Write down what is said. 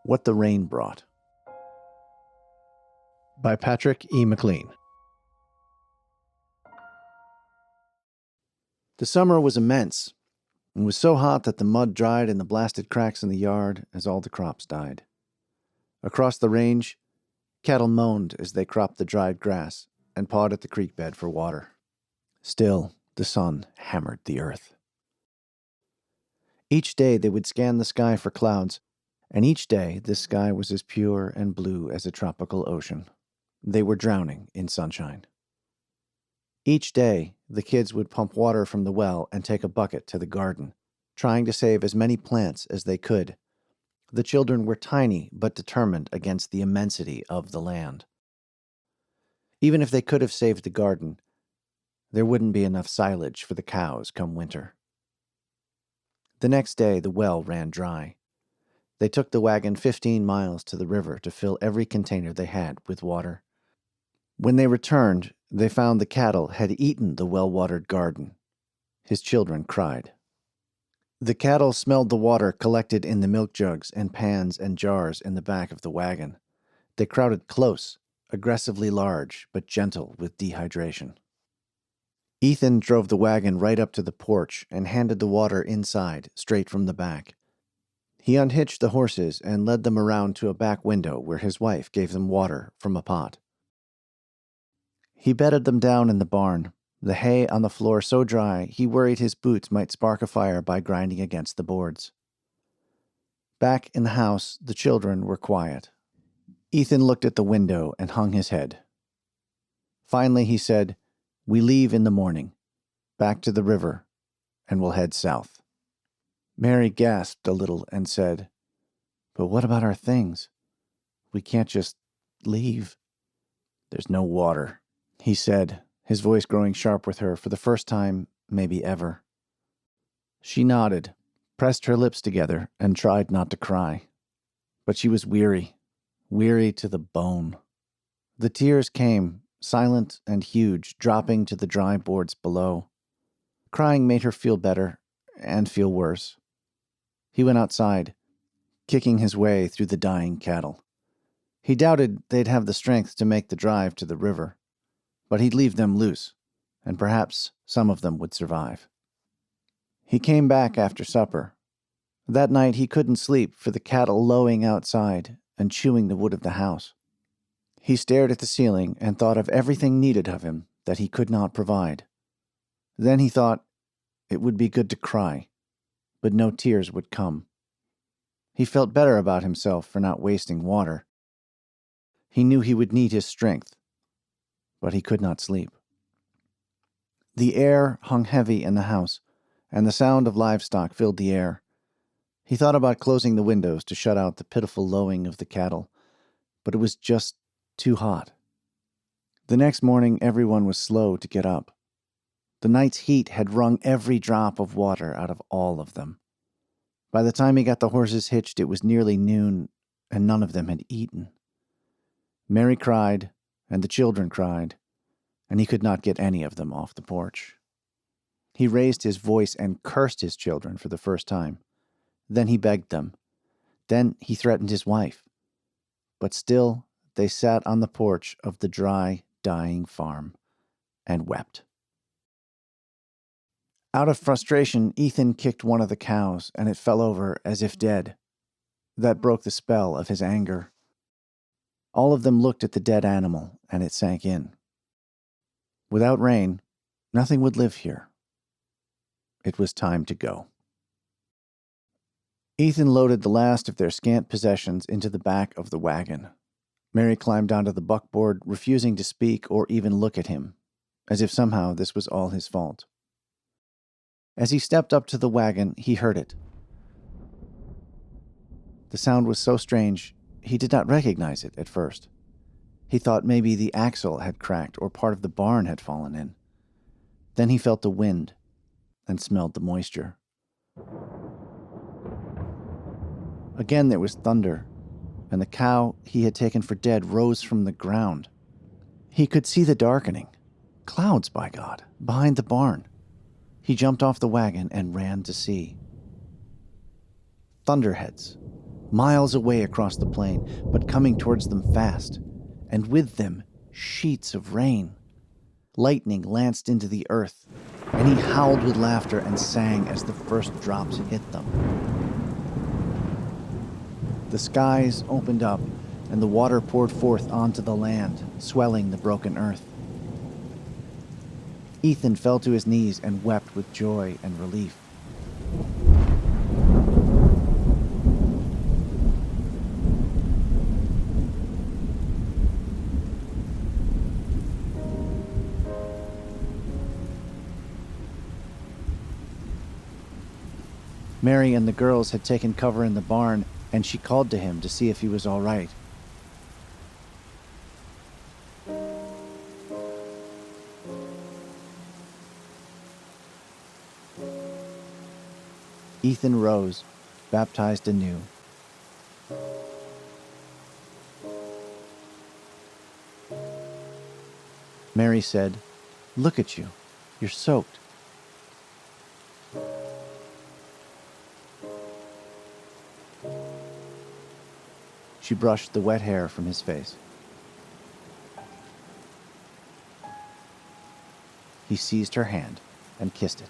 What the Rain Brought by Patrick E. McLean. The summer was immense, and was so hot that the mud dried in the blasted cracks in the yard as all the crops died. Across the range, cattle moaned as they cropped the dried grass and pawed at the creek bed for water. Still, the sun hammered the earth. Each day they would scan the sky for clouds, and each day this sky was as pure and blue as a tropical ocean. They were drowning in sunshine. Each day, the kids would pump water from the well and take a bucket to the garden, trying to save as many plants as they could. The children were tiny but determined against the immensity of the land. Even if they could have saved the garden, there wouldn't be enough silage for the cows come winter. The next day, the well ran dry. They took the wagon 15 miles to the river to fill every container they had with water. When they returned, they found the cattle had eaten the well-watered garden. His children cried. The cattle smelled the water collected in the milk jugs and pans and jars in the back of the wagon. They crowded close, aggressively large, but gentle with dehydration. Ethan drove the wagon right up to the porch and handed the water inside, straight from the back. He unhitched the horses and led them around to a back window where his wife gave them water from a pot. He bedded them down in the barn, the hay on the floor so dry he worried his boots might spark a fire by grinding against the boards. Back in the house, the children were quiet. Ethan looked at the window and hung his head. Finally, he said, "We leave in the morning, back to the river, and we'll head south." Mary gasped a little and said, "But what about our things? We can't just leave." "There's no water," he said, his voice growing sharp with her for the first time, maybe ever. She nodded, pressed her lips together, and tried not to cry. But she was weary to the bone. The tears came, silent and huge, dropping to the dry boards below. Crying made her feel better and feel worse. He went outside, kicking his way through the dying cattle. He doubted they'd have the strength to make the drive to the river, but he'd leave them loose, and perhaps some of them would survive. He came back after supper. That night he couldn't sleep for the cattle lowing outside and chewing the wood of the house. He stared at the ceiling and thought of everything needed of him that he could not provide. Then he thought it would be good to cry, but no tears would come. He felt better about himself for not wasting water. He knew he would need his strength, but he could not sleep. The air hung heavy in the house, and the sound of livestock filled the air. He thought about closing the windows to shut out the pitiful lowing of the cattle, but it was just too hot. The next morning, everyone was slow to get up. The night's heat had wrung every drop of water out of all of them. By the time he got the horses hitched, it was nearly noon, and none of them had eaten. Mary cried, and the children cried, and he could not get any of them off the porch. He raised his voice and cursed his children for the first time. Then he begged them. Then he threatened his wife. But still, they sat on the porch of the dry, dying farm and wept. Out of frustration, Ethan kicked one of the cows, and it fell over as if dead. That broke the spell of his anger. All of them looked at the dead animal, and it sank in. Without rain, nothing would live here. It was time to go. Ethan loaded the last of their scant possessions into the back of the wagon. Mary climbed onto the buckboard, refusing to speak or even look at him, as if somehow this was all his fault. As he stepped up to the wagon, he heard it. The sound was so strange, he did not recognize it at first. He thought maybe the axle had cracked or part of the barn had fallen in. Then he felt the wind and smelled the moisture. Again there was thunder, and the cow he had taken for dead rose from the ground. He could see the darkening. Clouds, by God, behind the barn. He jumped off the wagon and ran to see. Thunderheads, miles away across the plain, but coming towards them fast, and with them sheets of rain. Lightning lanced into the earth, and he howled with laughter and sang as the first drops hit them. The skies opened up, and the water poured forth onto the land, swelling the broken earth. Ethan fell to his knees and wept with joy and relief. Mary and the girls had taken cover in the barn, and she called to him to see if he was all right. Ethan rose, baptized anew. Mary said, "Look at you. You're soaked." She brushed the wet hair from his face. He seized her hand and kissed it.